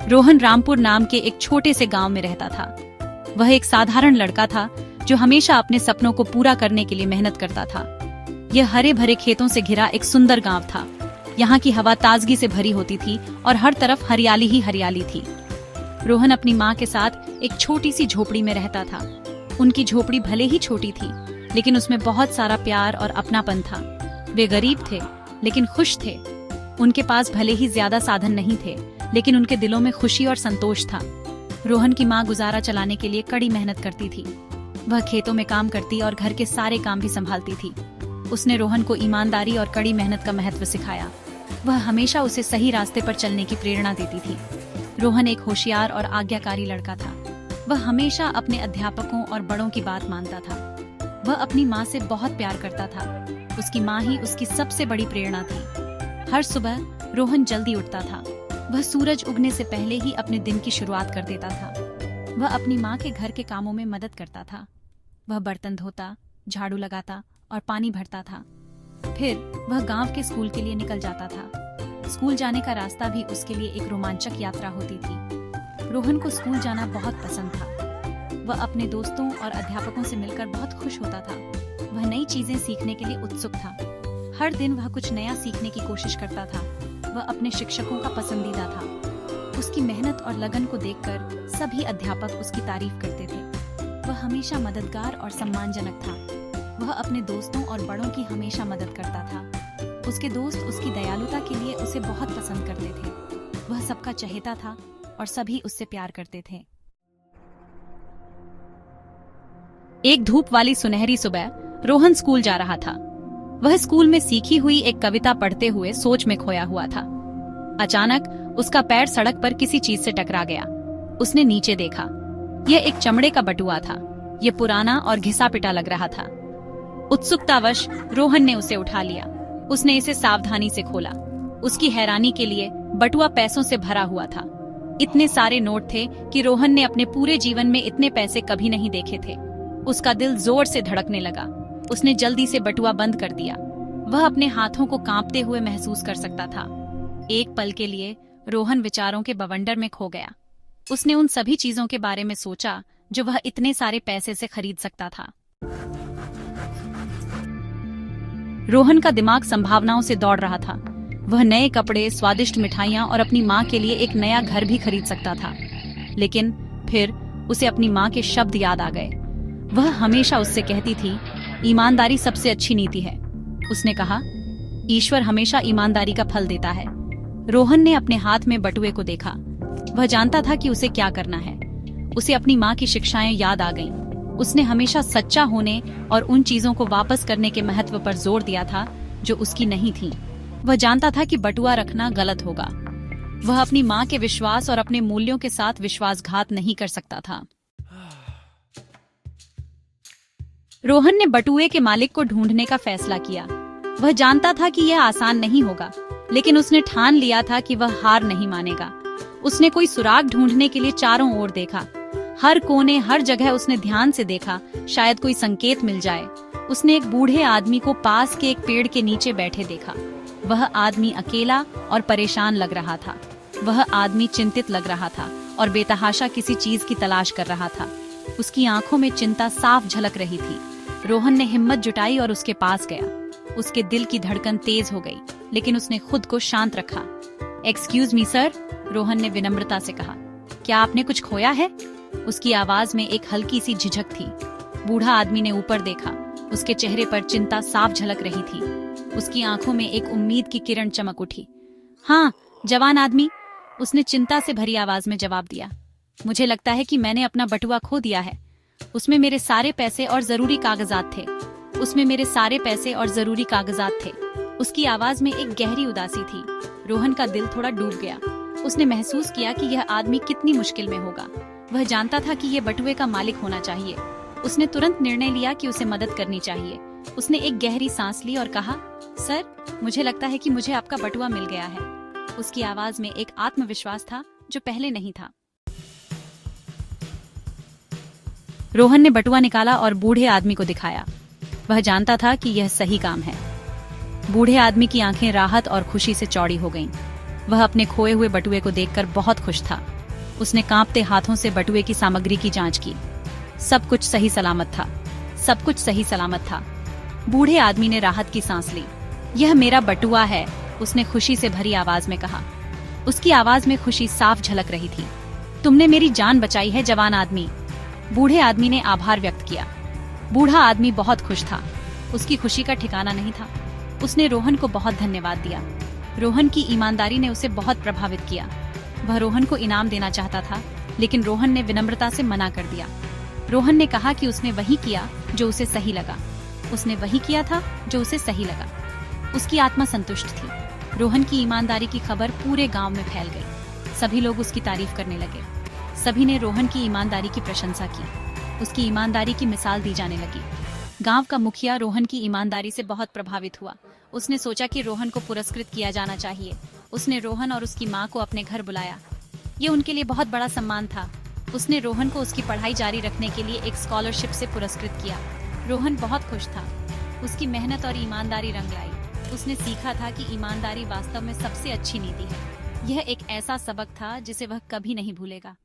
रोहन रामपुर नाम के एक छोटे से गांव में रहता था। वह एक साधारण लड़का था जो हमेशा अपने सपनों को पूरा करने के लिए मेहनत करता था। यह हरे भरे खेतों से घिरा एक सुंदर गांव था। यहाँ की हवा ताजगी से भरी होती थी और हर तरफ हरियाली ही हरियाली थी। रोहन अपनी माँ के साथ एक छोटी सी झोपड़ी में रहता था। उनकी झोपड़ी भले ही छोटी थी, लेकिन उसमें बहुत सारा प्यार और अपनापन था। वे गरीब थे, लेकिन खुश थे। उनके पास भले ही ज्यादा साधन नहीं थे, लेकिन उनके दिलों में खुशी और संतोष था। रोहन की माँ गुजारा चलाने के लिए कड़ी मेहनत करती थी। वह खेतों में काम करती और घर के सारे काम भी संभालती थी। उसने रोहन को ईमानदारी और कड़ी मेहनत का महत्व सिखाया। वह हमेशा उसे सही रास्ते पर चलने की प्रेरणा देती थी। रोहन एक होशियार और आज्ञाकारी लड़का था। वह हमेशा अपने अध्यापकों और बड़ों की बात मानता था। वह अपनी माँ से बहुत प्यार करता था। उसकी माँ ही उसकी सबसे बड़ी प्रेरणा थी। हर सुबह रोहन जल्दी उठता था। वह सूरज उगने से पहले ही अपने दिन की शुरुआत कर देता था। वह अपनी माँ के घर के कामों में मदद करता था। वह बर्तन धोता, झाड़ू लगाता और पानी भरता था। फिर वह गांव के स्कूल के लिए निकल जाता था। स्कूल जाने का रास्ता भी उसके लिए एक रोमांचक यात्रा होती थी। रोहन को स्कूल जाना बहुत पसंद था। वह अपने दोस्तों और अध्यापकों से मिलकर बहुत खुश होता था। वह नई चीजें सीखने के लिए उत्सुक था। हर दिन वह कुछ नया सीखने की कोशिश करता था। वह अपने शिक्षकों का पसंदीदा था। उसकी मेहनत और लगन को देखकर सभी अध्यापक उसकी तारीफ करते थे। वह हमेशा मददगार और सम्मानजनक था। वह अपने दोस्तों और बड़ों की हमेशा मदद करता था। उसके दोस्त उसकी दयालुता के लिए उसे बहुत पसंद करते थे। वह सबका चहेता था और सभी उससे प्यार करते थे। एक धूप वाली सुनहरी सुबह रोहन स्कूल जा रहा था। वह स्कूल में सीखी हुई एक कविता पढ़ते हुए सोच में खोया हुआ था। अचानक उसका पैर सड़क पर किसी चीज से टकरा गया। उसने नीचे देखा। यह एक चमड़े का बटुआ था। यह पुराना और घिसा पिटा लग रहा था। उत्सुकतावश रोहन ने उसे उठा लिया। उसने इसे सावधानी से खोला। उसकी हैरानी के लिए बटुआ पैसों से भरा हुआ था। इतने सारे नोट थे कि रोहन ने अपने पूरे जीवन में इतने पैसे कभी नहीं देखे थे। उसका दिल जोर से धड़कने लगा। उसने जल्दी से बटुआ बंद कर दिया। वह अपने हाथों को कांपते हुए महसूस कर सकता था। एक पल के लिए रोहन विचारों के बवंडर में खो गया। उसने उन सभी चीजों के बारे में सोचा जो वह इतने सारे पैसे से खरीद सकता था। रोहन का दिमाग संभावनाओं से दौड़ रहा था। वह नए कपड़े, स्वादिष्ट मिठाइयां और अपनी माँ के लिए एक नया घर भी खरीद सकता था। लेकिन फिर उसे अपनी माँ के शब्द याद आ गए। वह हमेशा उससे कहती थी, ईमानदारी सबसे अच्छी नीति है। उसने कहा, ईश्वर हमेशा ईमानदारी का फल देता है। रोहन ने अपने हाथ में बटुए को देखा। वह जानता था कि उसे क्या करना है। उसे अपनी माँ की शिक्षाएं याद आ गईं। उसने हमेशा सच्चा होने और उन चीजों को वापस करने के महत्व पर जोर दिया था जो उसकी नहीं थी। वह जानता था कि बटुआ रखना गलत होगा। वह अपनी माँ के विश्वास और अपने मूल्यों के साथ विश्वासघात नहीं कर सकता था। रोहन ने बटुए के मालिक को ढूंढने का फैसला किया। वह जानता था कि यह आसान नहीं होगा, लेकिन उसने ठान लिया था कि वह हार नहीं मानेगा। उसने कोई सुराग ढूंढने के लिए चारों ओर देखा। हर कोने, हर जगह उसने ध्यान से देखा, शायद कोई संकेत मिल जाए। उसने एक बूढ़े आदमी को पास के एक पेड़ के नीचे बैठे देखा। वह आदमी अकेला और परेशान लग रहा था। वह आदमी चिंतित लग रहा था और बेतहाशा किसी चीज की तलाश कर रहा था। उसकी आंखों में चिंता साफ झलक रही थी। रोहन ने हिम्मत जुटाई और उसके पास गया। उसके दिल की धड़कन तेज हो गई, लेकिन उसने खुद को शांत रखा। एक्सक्यूज मी सर, रोहन ने विनम्रता से कहा, क्या आपने कुछ खोया है? उसकी आवाज में एक हल्की सी झिझक थी। बूढ़ा आदमी ने ऊपर देखा। उसके चेहरे पर चिंता साफ झलक रही थी। उसकी आंखों में एक उम्मीद की किरण चमक उठी। हाँ, जवान आदमी, उसने चिंता से भरी आवाज में जवाब दिया। मुझे लगता है कि मैंने अपना बटुआ खो दिया है। उसमें मेरे सारे पैसे और जरूरी कागजात थे। उसमें मेरे सारे पैसे और जरूरी कागजात थे। उसकी आवाज में एक गहरी उदासी थी। रोहन का दिल थोड़ा डूब गया। उसने महसूस किया कि यह आदमी कितनी मुश्किल में होगा। वह जानता था कि यह बटुए का मालिक होना चाहिए। उसने तुरंत निर्णय लिया कि उसे मदद करनी चाहिए। उसने एक गहरी सांस ली और कहा, सर, मुझे लगता है कि मुझे आपका बटुआ मिल गया है। उसकी आवाज में एक आत्मविश्वास था जो पहले नहीं था। रोहन ने बटुआ निकाला और बूढ़े आदमी को दिखाया। वह जानता था कि यह सही काम है। बूढ़े आदमी की आंखें राहत और खुशी से चौड़ी हो गईं। वह अपने खोए हुए बटुए को देखकर बहुत खुश था। उसने कांपते हाथों से बटुए की सामग्री की जांच की। सब कुछ सही सलामत था। सब कुछ सही सलामत था। बूढ़े आदमी ने राहत की सांस ली। यह मेरा बटुआ है, उसने खुशी से भरी आवाज में कहा। उसकी आवाज में खुशी साफ झलक रही थी। तुमने मेरी जान बचाई है जवान आदमी। बूढ़े आदमी ने आभार व्यक्त किया। बूढ़ा आदमी बहुत खुश था। उसकी खुशी का ठिकाना नहीं था। उसने रोहन को बहुत धन्यवाद दिया। रोहन की ईमानदारी ने उसे बहुत प्रभावित किया। वह रोहन को इनाम देना चाहता था, लेकिन रोहन ने विनम्रता से मना कर दिया। रोहन ने कहा कि उसने वही किया जो उसे सही लगा। उसने वही किया था जो उसे सही लगा। उसकी आत्मा संतुष्ट थी। रोहन की ईमानदारी की खबर पूरे गांव में फैल गई। सभी लोग उसकी तारीफ करने लगे। सभी ने रोहन की ईमानदारी की प्रशंसा की। उसकी ईमानदारी की मिसाल दी जाने लगी। गांव का मुखिया रोहन की ईमानदारी से बहुत प्रभावित हुआ। उसने सोचा कि रोहन को पुरस्कृत किया जाना चाहिए। उसने रोहन और उसकी माँ को अपने घर बुलाया। ये उनके लिए बहुत बड़ा सम्मान था। उसने रोहन को उसकी पढ़ाई जारी रखने के लिए एक स्कॉलरशिप से पुरस्कृत किया। रोहन बहुत खुश था। उसकी मेहनत और ईमानदारी रंग लाई। उसने सीखा था कि ईमानदारी वास्तव में सबसे अच्छी नीति है। यह एक ऐसा सबक था जिसे वह कभी नहीं भूलेगा।